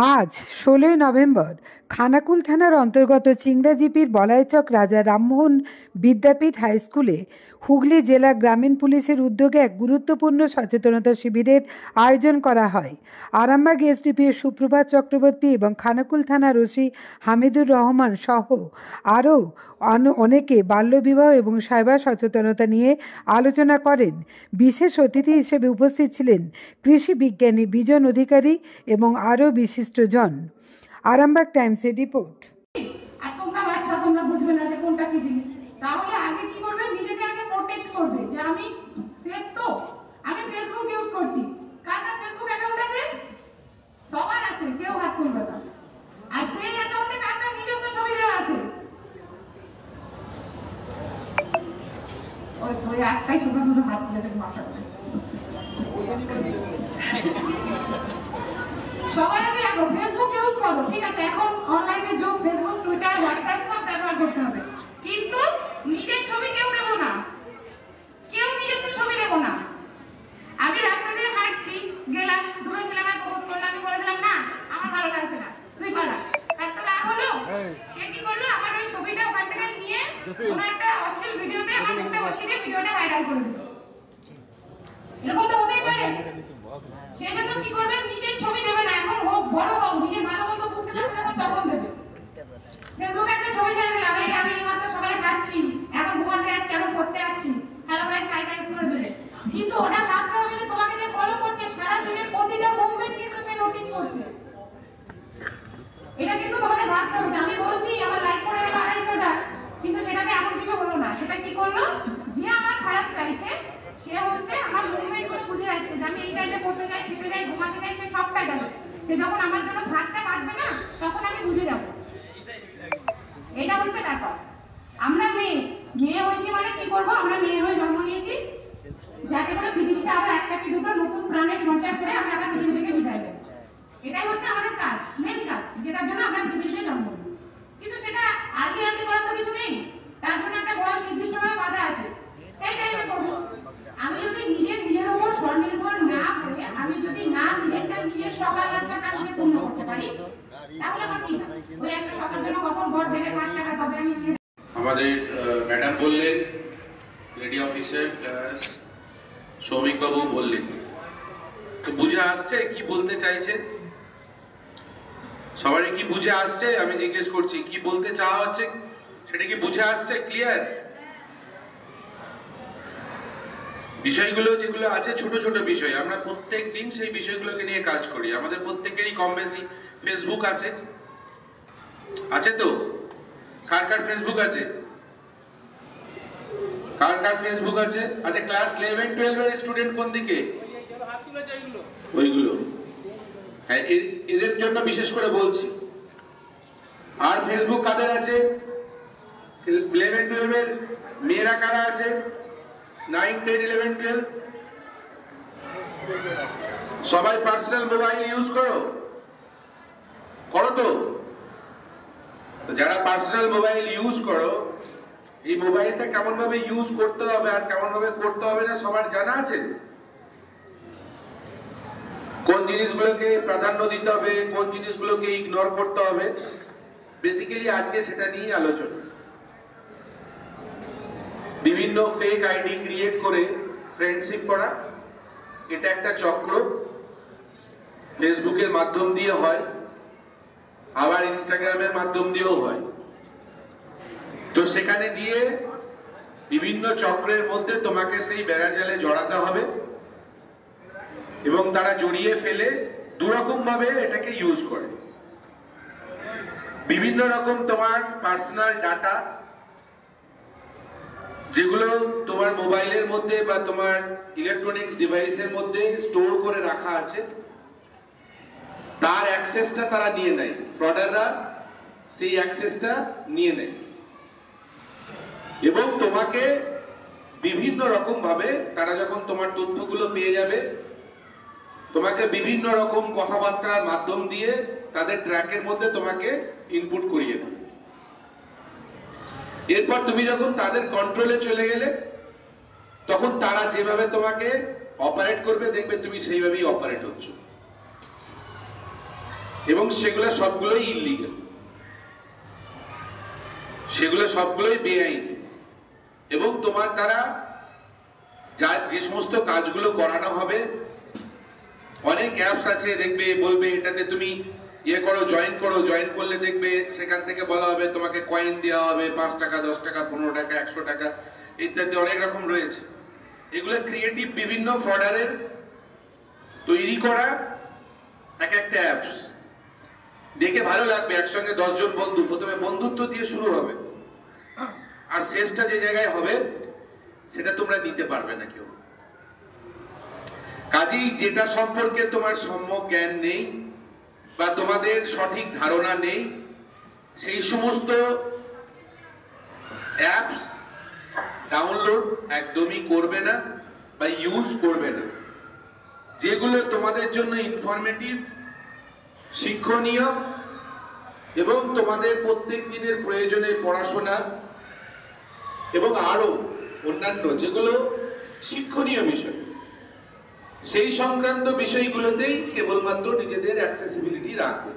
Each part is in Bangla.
আজ ১৬ই নভেম্বর খানাকুল থানার অন্তর্গত চিংড়াজিপির বলাইচক রাজা রামমোহন বিদ্যাপীঠ হাইস্কুলে হুগলি জেলা গ্রামীণ পুলিশের উদ্যোগে এক গুরুত্বপূর্ণ সচেতনতা শিবিরের আয়োজন করা হয়। আরামবাগ এসডিপিও সুপ্রভাত চক্রবর্তী এবং খানাকুল থানার ওসি হামিদুর রহমান সহ আরও অনেকে বাল্যবিবাহ এবং সাইবার সচেতনতা নিয়ে আলোচনা করেন। বিশেষ অতিথি হিসেবে উপস্থিত ছিলেন কৃষি বিজ্ঞানী বিজন অধিকারী এবং আরও বিশিষ্টজন। আরামবাগ টাইমসের রিপোর্ট। আর তোমরা বাচ্চা, তোমরা বুঝবে না যে কোনটা কি জিনিস। তাহলে আগে কি করবে, নিজেকে আগে প্রোটেক্ট করবে যে আমি সেফ। তো আমি ফেসবুক ইউজ করছি, কার কার ফেসবুক অ্যাকাউন্ট আছে? সবার আছে, কেউ হাত তুলবে না। আর সেই অ্যাকাউন্টে কার কার নিজস্ব ছবি দেওয়া আছে? ওই একটাই ছোট ছোট হাত তুলেছে ভাষা করে। সবার আগে রাখো, ফেসবুক ইউজ করো, ঠিক আছে? এখন অনলাইনে যুগ, ফেসবুক, টুইটার, হোয়াটসঅ্যাপ সব ব্যবহার করতে হবে, কিন্তু নিজের ছবি কেউ দেবো না, কেউ নিজের ছবি দেবো না। আমি রাস্তা দিয়ে হাঁটছি, গেলাম, দুটো ছেলে আমায় প্রপোজ করলো, আমি বলেছিলাম না আমার ভালো লাগছে না, তুই পালা। একটা রাগ হলো, সে কি করলো, আমার ওই ছবিটা ওখান থেকে নিয়ে কোনো একটা অশ্লীল ভিডিওতে আমার মুখটা বসিয়ে দিয়ে ভিডিওটা ভাইরাল করে দিল। এরকম তো হতেই পারে। সেই জন্য কি করবে, নিজের ছবি দেবে না। এখন হোক বড় হোক, নিজে ভালো মতো বুঝতে পারছে না তখন দেবে। ফেসবুকে একটা ছবি ছেড়ে দিলাম, এই আমি মাত্র সকালে খাচ্ছি, এখন ঘুমাতে যাচ্ছি, এখন পড়তে যাচ্ছি, হ্যালো গাইস, হাই গাইস করে দেবে। কিন্তু ওটা ভাবতে হবে যে তোমাকে যে ফলো করছে সারা দিনের প্রতিটা মুভমেন্ট কিন্তু সে নোটিস করছে। এটা কিন্তু তোমাকে ভাবতে হবে। আমি বলছি আমার লাইক করে গেল 250টা, কিন্তু সেটাকে এমন কিছু হলো না। সেটা কি করলো, যে আমার খারাপ চাইছে সে হচ্ছে আমার মুভমেন্ট গুলো বুঝে যাচ্ছে যে আমি এই টাইমে পড়তে যাই, খেতে যাই, ঘুমাতে যাই, সে সবটাই যাবে। সে যখন আমার জন্য ভাতটা বাঁধবে না, তখন আমি বুঝে যাবো। এটা হচ্ছে ব্যাপার। আমরা মেয়ে হয়েছি মানে কি করবো, আমরা মেয়ে হয়ে জন্ম নিয়েছি যাতে করে পৃথিবীতে আবার একটা কি দুটো নতুন প্রাণের সঞ্চার করে আমরা আবার পৃথিবী থেকে বিদায় দেবো। এটাই হচ্ছে আমাদের কাজ, মেন কাজ, যেটার জন্য আমরা পৃথিবীতে জন্ম নিই। কিন্তু সেটা আর্লি করার তো কিছু নেই, তার জন্য একটা বয়স নির্দিষ্টভাবে বাধা আছে, সেই টাইমে করবো। আমি যদি নিজের উপর স্বনির্ভর না হয়ে, আমি যদি না নিজেরটা নিজের সকালটা কাজে পূর্ণ করতে পারি, তাহলে আমার কি ওই একটা সকাল জন্য কখন ঘর দেবে 5 টাকা তবে আমি। আমাদের ম্যাডাম বললেন, লেডি অফিসার সৌমিক বাবু বললেন, তো বুঝে আসছে কি বলতে চাইছে? সবারই কি বুঝে আসছে? আমি জিজ্ঞেস করছি কি বলতে চাওয়া হচ্ছে, সেটা কি বুঝে আসছে? ক্লিয়ার? বিষয়গুলো যেগুলো আছে ছোট ছোট বিষয়, আমরা প্রত্যেক দিন সেই বিষয়গুলোকে নিয়ে কাজ করি। আমাদের প্রত্যেকেরই কম বেশি ফেসবুক আছে, আছে তো? কার কার ফেসবুক আছে? কার কার ফেসবুক আছে? আচ্ছা, ক্লাস 11 12 এর স্টুডেন্ট কোন দিকে? ওইগুলো, হ্যাঁ, এদের জন্য বিশেষ করে বলছি। আর ফেসবুক কাদের আছে? 11 12 এর মেয়েরা কারা আছে? 9 10 11 12 সবাই পার্সোনাল মোবাইল ইউজ করো তো? যারা পার্সোনাল মোবাইল ইউজ করো, এই মোবাইলটা কেমন ভাবে ইউজ করতে হবে আর কেমন ভাবে করতে হবে না সবার জানা আছে? কোন জিনিসগুলোকে প্রাধান্য দিতে হবে, কোন জিনিসগুলোকে ইগনোর করতে হবে, বেসিক্যালি আজকে সেটা নিয়ে আলোচনা। বিভিন্ন ফেক আইডি ক্রিয়েট করে ফ্রেন্ডশিপ করা, এটা একটা চক্র। ফেসবুকের মাধ্যম দিয়ে হয়, আবার ইনস্টাগ্রামের মাধ্যম দিয়েও হয়। তো সেখানে দিয়ে বিভিন্ন চক্রের মধ্যে তোমাকে সেই বেড়াজালে জড়াতে হবে, এবং তারা জড়িয়ে ফেলে দুরকম ভাবে এটাকে ইউজ করে। বিভিন্ন রকম তোমার পার্সোনাল ডাটা, যেগুলো তোমার মোবাইলের মধ্যে বা তোমার ইলেকট্রনিক্স ডিভাইসের মধ্যে স্টোর করে রাখা আছে, তার অ্যাক্সেসটা তারা নিয়ে নেয়। ফ্রডাররা সেই অ্যাক্সেসটা নিয়ে নেয় এবং তোমাকে বিভিন্ন রকম ভাবে, তারা যখন তোমার তথ্যগুলো পেয়ে যাবে, তোমাকে বিভিন্ন রকম কথাবার্তার মাধ্যম দিয়ে তাদের ট্র্যাকের মধ্যে তোমাকে ইনপুট করিয়ে দেবে। এরপর তুমি যখন তাদের কন্ট্রোলে চলে গেলে, তখন তারা যেভাবে তোমাকে অপারেট করবে, দেখবে তুমি সেইভাবেই অপারেট হচ্ছ। এবং সেগুলো সবগুলোই ইললিগাল, সেগুলো সবগুলোই বেআইন। এবং তোমার দ্বারা যে সমস্ত কাজগুলো করানো হবে, অনেক অ্যাপস আছে দেখবে, বলবে এটাতে তুমি ইয়ে করো, জয়েন করো, জয়েন করলে দেখবে সেখান থেকে বলা হবে তোমাকে কয়েন দেওয়া হবে 5 টাকা, 10 টাকা, 15 টাকা, 100 টাকা ইত্যাদি অনেক রকম রয়েছে। এগুলো ক্রিয়েটিভ বিভিন্ন ফ্রডারের তৈরি করা এক একটা অ্যাপস। দেখে ভালো লাগবে, একসঙ্গে 10 জন বন্ধু, প্রথমে বন্ধুত্ব দিয়ে শুরু হবে, আর শেষটা যে জায়গায় হবে সেটা তোমরা নিতে পারবে না কেউ। কাজেই যেটা সম্পর্কে তোমার সম্যক জ্ঞান নেই বা তোমাদের সঠিক ধারণা নেই, সেই সমস্ত অ্যাপস ডাউনলোড একদমই করবে না বা ইউজ করবে না। যেগুলো তোমাদের জন্য ইনফরমেটিভ, শিক্ষণীয় এবং তোমাদের প্রত্যেক দিনের প্রয়োজনে পড়াশোনা এবং আরো অন্যান্য যেগুলো শিক্ষণীয় বিষয়, সেই সংক্রান্ত বিষয়গুলোতেই কেবলমাত্র নিজেদের অ্যাক্সেসিবিলিটি রাখবে।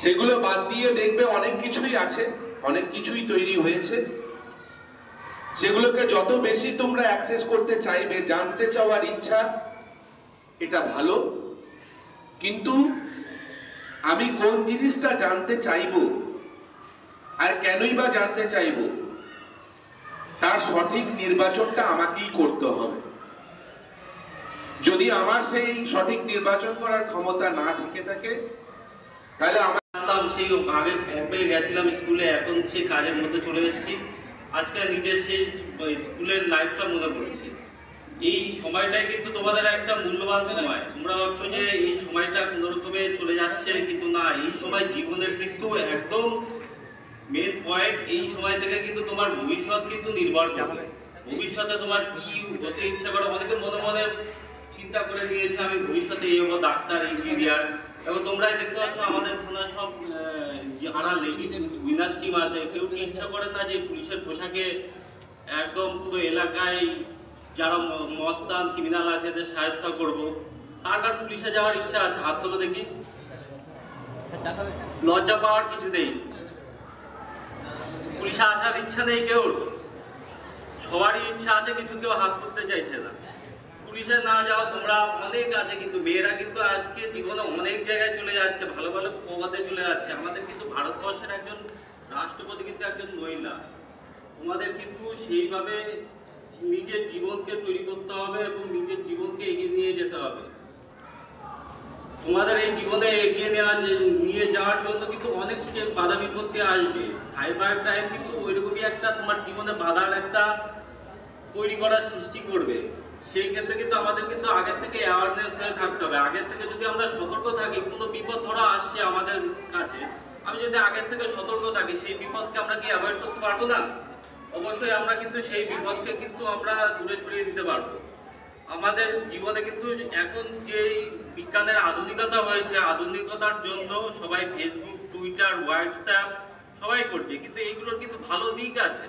সেগুলো বাদ দিয়ে দেখবে অনেক কিছুই আছে, অনেক কিছুই তৈরি হয়েছে। সেগুলোকে যত বেশি তোমরা অ্যাক্সেস করতে চাইবে, জানতে চাওয়ার ইচ্ছা, এটা ভালো। কিন্তু আমি কোন জিনিসটা জানতে চাইবো আর কেনই বা জানতে চাইবো, তার সঠিক নির্বাচনটা আমাকেই করতে হবে। যদি আমার সেই সঠিক নির্বাচন করার ক্ষমতা না থেকে থাকে, তাহলে আমার সেই আগে একবারে গেছিলাম স্কুলে, এখন সেই কাজের মধ্যে চলে এসেছি। আজকে নিজের সেই স্কুলের লাইফটা মনে পড়ছে। এই সময়টাই কিন্তু তোমাদের একটা মূল্যবান সময়। তোমরা ভাবছো যে এই সময়টা কোনো রকমে চলে যাচ্ছে, কিন্তু না, এই সময় জীবনের কিন্তু একদম মেন পয়েন্ট। এই সময় থেকে কিন্তু তোমার ভবিষ্যৎ কিন্তু নির্ভর করবে। ভবিষ্যতে তোমার কি হতে ইচ্ছা করে, অনেকে মনে মনে চিন্তা করে নিয়েছে আমি ভবিষ্যতে এই হবো, ডাক্তার, ইঞ্জিনিয়ার। এবং তোমরাই দেখতে পাচ্ছ আমাদের থানা সব যারা উইনার্স টিম আছে, কেউ কি ইচ্ছা করে না যে পুলিশের পোশাকে একদম পুরো এলাকায় যারা মস্তান ক্রিমিনাল আছে এদের সাহায্য করবো? কার কার পুলিশে যাওয়ার ইচ্ছা আছে? হাত তোলো দেখি। লজ্জা পাওয়ার কিছু নেই, পুলিশে আসার ইচ্ছা নেই কেউ, সবারই ইচ্ছা আছে, কিন্তু কেউ হাত তুলতে চাইছে না। পুলিশে না যাও তোমরা, অনেক আছে, কিন্তু মেয়েরা কিন্তু আজকে জীবনে অনেক জায়গায় চলে যাচ্ছে, ভালো ভালো পদে চলে যাচ্ছে। আমাদের কিন্তু ভারতবর্ষের একজন রাষ্ট্রপতি কিন্তু একজন মহিলা। তোমাদের কিন্তু সেইভাবে নিজের জীবনকে তৈরি করতে হবে এবং নিজের জীবনকে এগিয়ে নিয়ে যেতে হবে। তোমাদের এই জীবনে এগিয়ে নিয়ে যাওয়ার জন্য কিন্তু অনেক বাধা বিপত্তি আসবে। সাইবার ক্রাইম কিন্তু ওইরকমই একটা তোমার জীবনে বাধার একটা তৈরি করার সৃষ্টি করবে। সেই ক্ষেত্রে কিন্তু আমাদের কিন্তু আগের থেকে অ্যাওয়ারনেস হয়ে থাকতে হবে। আগের থেকে যদি আমরা সতর্ক থাকি, কোনো বিপদ ধরা আসছে আমাদের কাছে, আমি যদি আগের থেকে সতর্ক থাকি, সেই বিপদকে আমরা কি অ্যাভয়েড করতে পারবো না? অবশ্যই আমরা কিন্তু সেই বিপদকে কিন্তু আমরা দূরে সরিয়ে দিতে পারবো। আমাদের জীবনে কিন্তু এখন যে বিজ্ঞানের আধুনিকতা হয়েছে, আধুনিকতার জন্য সবাই ফেসবুক, টুইটার, হোয়াটসঅ্যাপ সবাই করছে, কিন্তু এইগুলোর কিন্তু ভালো দিক আছে।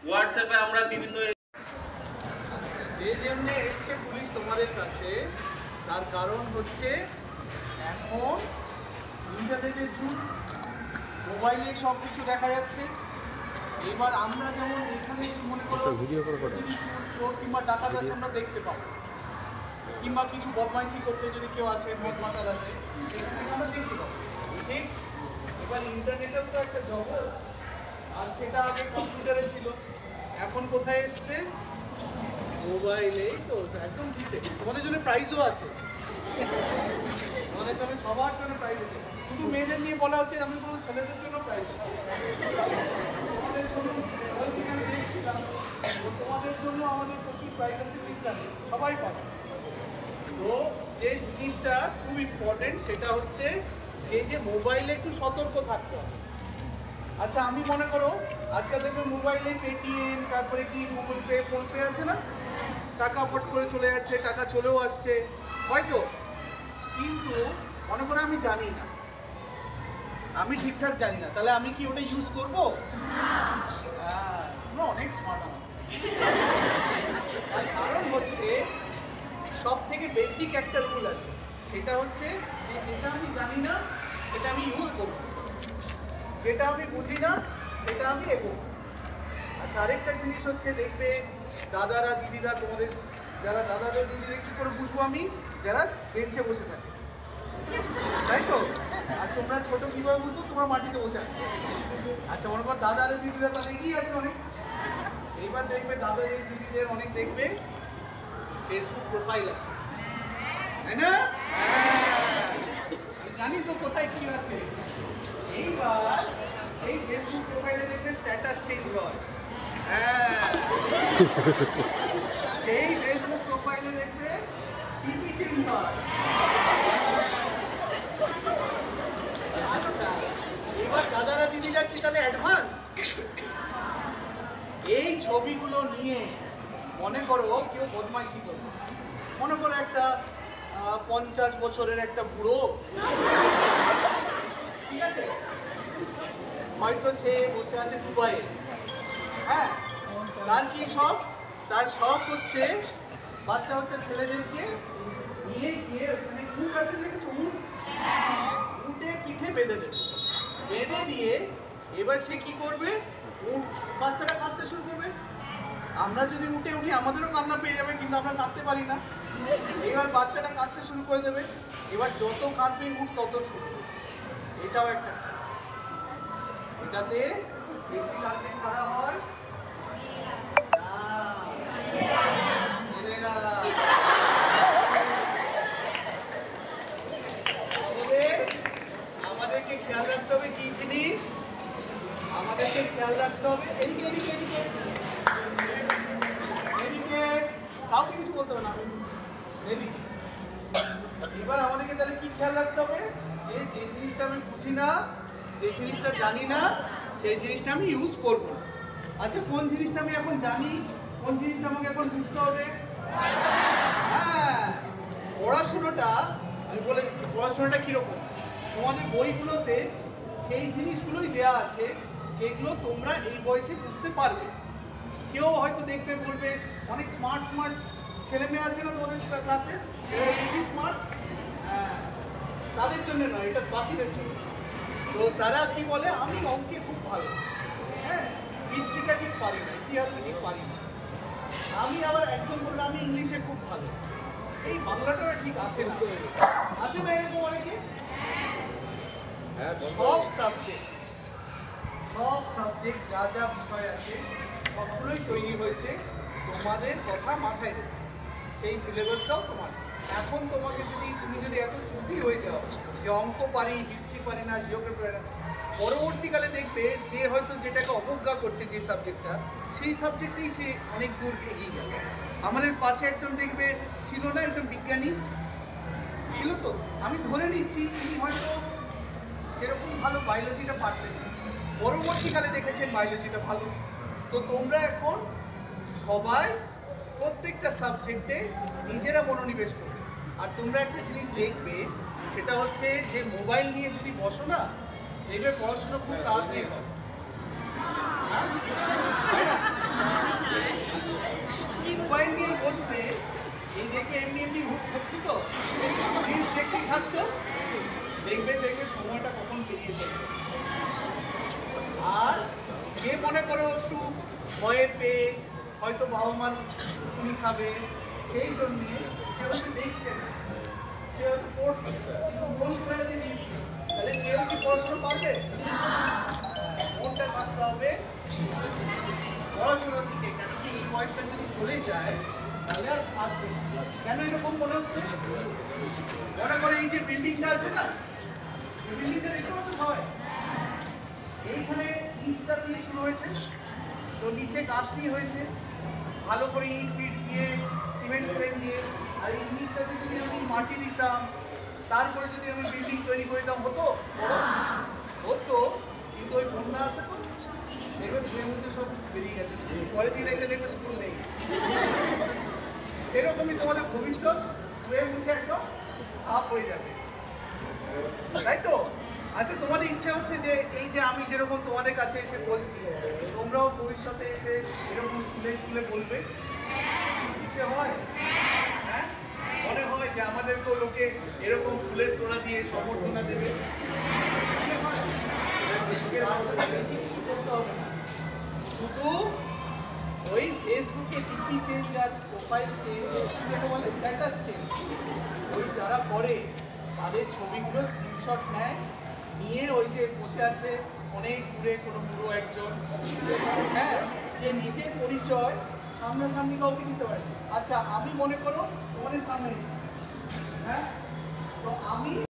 হোয়াটসঅ্যাপে আমরা বিভিন্ন যে জন্য এসছে পুলিশ তোমাদের কাছে, তার কারণ হচ্ছে এখন ইন্টারনেটের যুগ, মোবাইলে সব কিছু দেখা যাচ্ছে। এবার আমরা যেমন এখানে মনে করো চোর কিংবা ডাকাত আছে, আমরা দেখতে পাবো, কিংবা কিছু বদমাইশি করতে যদি কেউ আসে, মদ মাতাল আসে, এখানে আমরা দেখতে পাবো, ঠিক? এবার ইন্টারনেটের তো একটা জগৎ, আর সেটা আগে কম্পিউটারে ছিল, এখন কোথায় এসছে? মোবাইলেই। তো একদম ঠিক, তোমাদের জন্য প্রাইজও আছে, তোমাদের জন্য সবার জন্য প্রাইজ আছে। শুধু মেয়েদের নিয়ে বলা হচ্ছে, আমি বলবো ছেলেদের জন্য প্রাইজ আছে। তোমাদের জন্য দেখছিলাম, তোমাদের জন্য আমাদের প্রচুর প্রাইজ আছে, চিন্তা নেই, সবাই পাবে। তো যে জিনিসটা খুব ইম্পর্টেন্ট সেটা হচ্ছে যে মোবাইলে একটু সতর্ক থাকতে হবে। আচ্ছা, আমি মনে করো আজকাল দেখবে মোবাইলে পেটিএম, তারপরে কি গুগল পে, ফোনপে আছে না, টাকা ফট করে চলে যাচ্ছে, টাকা চলেও আসছে হয়তো, কিন্তু মনে করো আমি জানি না, আমি ঠিকঠাক জানি না, তাহলে আমি কি ওটা ইউজ করবো? অনেক স্মার্ট আমার। তার কারণ হচ্ছে সব থেকে বেসিক একটা রুল আছে, সেটা হচ্ছে যে যেটা আমি জানি না সেটা আমি ইউজ করব, যেটা আমি বুঝি না সেটা আমি এগোবো। আচ্ছা, আরেকটা জিনিস হচ্ছে দেখবে দাদারা দিদিরা, তোমাদের যারা দাদারা দিদিরা কী করে বুঝবো আমি, যারা বেঞ্চে বসে থাকে, তাই তো? আর তোমরা ছোট কীভাবে বুঝবো, তোমরা মাটিতে বসে আছো। আচ্ছা, মনে কর দাদা আর দিদিরা তাহলে এগিয়ে আছে অনেক। এইবার দেখবে দাদা দিদিদের অনেক দেখবে ফেসবুক প্রোফাইল আছে, তাই না? আমি জানি তো কোথায় কি আছে। এইবার এই ফেসবুক প্রোফাইলে দেখবে স্ট্যাটাস চেঞ্জ হয়। হ্যাঁ, সেই ফেসবুক প্রোফাইলে দেখবে টিভি চেঞ্জ হয়। আচ্ছা, এবার দাদারা দিদিরা কি তাহলে অ্যাডভান্স? এই ছবিগুলো নিয়ে মনে করো কেউ বদমাইশি করবে, মনে করো একটা 50 বছরের একটা বুড়ো, ঠিক আছে, হয়তো সে বসে আছে দুবাইয়ে। হ্যাঁ, তার কি শখ? তার শখ হচ্ছে বাচ্চা বাচ্চা ছেলেদেরকে নিয়ে গিয়ে ওখানে উট আছে, দেখেছো উট? উটে পিঠে বেঁধে দেবে, বেঁধে দিয়ে এবার সে কি করবে, উট বাচ্চাটা কাঁদতে শুরু করবে। আমরা যদি উঠে উঠি আমাদেরও কান্না পেয়ে যাবে, কিন্তু আমরা কাঁদতে পারি না। এবার বাচ্চাটা কাঁদতে শুরু করে দেবে, এবার যত কাঁদবে উট তত ছুটবে। এটাও একটা, এটাতে বেশি কাঁদলে করা হয় আমাদেরকে খেয়াল রাখতে হবে কি জিনিস, আমাদেরকে খেয়াল রাখতে হবে এদিকে এদিকে এদিকে এদিকে, কাউকে কিছু বলতে হবে না, এদিকে। এবার আমাদেরকে তাহলে কি খেয়াল রাখতে হবে, যে যে জিনিসটা আমি বুঝি না, যে জিনিসটা জানি না, সেই জিনিসটা আমি ইউজ করব। আচ্ছা, কোন জিনিসটা আমি এখন জানি, কোন জিনিসটা আমাকে এখন বুঝতে হবে? হ্যাঁ, পড়াশোনাটা আমি বলে দিচ্ছি, পড়াশোনাটা কীরকম। তোমাদের বইগুলোতে সেই জিনিসগুলোই দেয়া আছে যেগুলো তোমরা এই বয়সে বুঝতে পারবে। কেউ হয়তো দেখবে বলবে অনেক স্মার্ট স্মার্ট ছেলে মেয়ে আছে না তোমাদের ক্লাসে, বেশি স্মার্ট, তাদের জন্য নয়, এটা বাকিদের জন্য। তো তারা কি বলে, আমি অঙ্কে খুব ভালো, হ্যাঁ, হিস্ট্রিটা ঠিক পারি না, ইতিহাসটা ঠিক পারি না। আমি আবার একজন বললো আমি ইংলিশে খুব ভালো, এই বাংলাটা ঠিক আসে না, আসে না এরকম অনেকে। সব সাবজেক্ট যা যা বিষয় আছে সবগুলোই তৈরি হয়েছে তোমাদের কথা মাথায় রেখে, সেই সিলেবাসটাও তোমার। এখন তোমাকে তুমি যদি এত চুজি হয়ে যাও যে অঙ্ক পারি, হিস্ট্রি পারি না, জিওগ্রাফি পারি না, পরবর্তীকালে দেখবে যে হয়তো যেটাকে অবজ্ঞা করছে যে সাবজেক্টটা, সেই সাবজেক্টেই সে অনেক দূর এগিয়ে যাবে। আমাদের পাশে একজন দেখবে ছিল না, একজন বিজ্ঞানী ছিল, তো আমি ধরে নিচ্ছি তিনি হয়তো সেরকম ভালো বায়োলজিটা পারতেন, পরবর্তীকালে দেখেছেন বায়োলজিটা ভালো। তো তোমরা এখন সবাই প্রত্যেকটা সাবজেক্টে নিজেরা মনোনিবেশ করবে। আর তোমরা একটা জিনিস দেখবে, সেটা হচ্ছে যে মোবাইল নিয়ে যদি বসো না, দেখবে পড়াশোনা খুব তাড়াতাড়ি হয়, তাই না? মোবাইল নিয়ে বসলে এই দেখে এমনি এমনি ভর্তি তো প্লিজ দেখতে খাচ্ছ, দেখবে সময়টা কখন পেরিয়ে যাবে। আর যে মনে করো একটু ভয়ে পেয়ে হয়তো বাবা মার তুমি খাবে, সেই জন্যে সে হয়তো দেখছে না, সে হয়তো পড়ছে, মন করে যদি তাহলে সেও কি পড়াশোনা পারবে? মনটা থাকতে হবে পড়াশোনার দিকে, কেন কি এই বয়সটা যদি চলে যায় তাহলে আর আসবে। কেন এরকম মনে হচ্ছে? মনে করে এই যে বিল্ডিংটা আছে না, এই বিল্ডিংটা দেখতে পাচ্ছ সবাই, এইখানে ইটটা দিয়ে শুরু হয়েছে, তো নিচে গাঁত দিয়ে হয়েছে, ভালো করে ইট ফিট দিয়ে সিমেন্ট ফ্রেম দিয়ে, আর এই জিনিসটাতে যদি আমি মাটি দিতাম, তারপরে যদি আমি বিল্ডিং তৈরি করে দিতাম, হতো হতো। কিন্তু ওই বন্যা আসে তো দেখবে ধুয়ে মুছে সব বেরিয়ে গেছে, পরের দিন এসে দেখবে স্কুল নেই। সেরকমই তোমাদের ভবিষ্যৎ ধুয়ে মুছে একদম সাফ হয়ে যাবে, তাই তো? আচ্ছা, তোমাদের ইচ্ছে হচ্ছে যে এই যে আমি যেরকম তোমাদের কাছে এসে বলছি, তোমরাও ভবিষ্যতে এসে এরকম স্কুলে বলবে, ইচ্ছে হয়? হ্যাঁ, মনে হয় যে আমাদেরকেও লোকে এরকম ফুলের তোড়া দিয়ে সম্বর্ধনা দেবে? বেশি কিছু করতে হবে না, শুধু ওই ফেসবুকে ডিপি চেঞ্জ আর প্রোফাইল চেঞ্জ, যেটা বলে স্ট্যাটাস চেঞ্জ, ওই যারা করে তাদের ছবিগুলো স্ক্রিনশট নেয়, নিয়ে ওই যে বসে আছে অনেক দূরে কোনো পুরো একজন, হ্যাঁ, যে নিজের পরিচয় সামনাসামনি কাউকে দিতে পারে। আচ্ছা আমি মনে করো তোমাদের সামনে, হ্যাঁ, তো আমি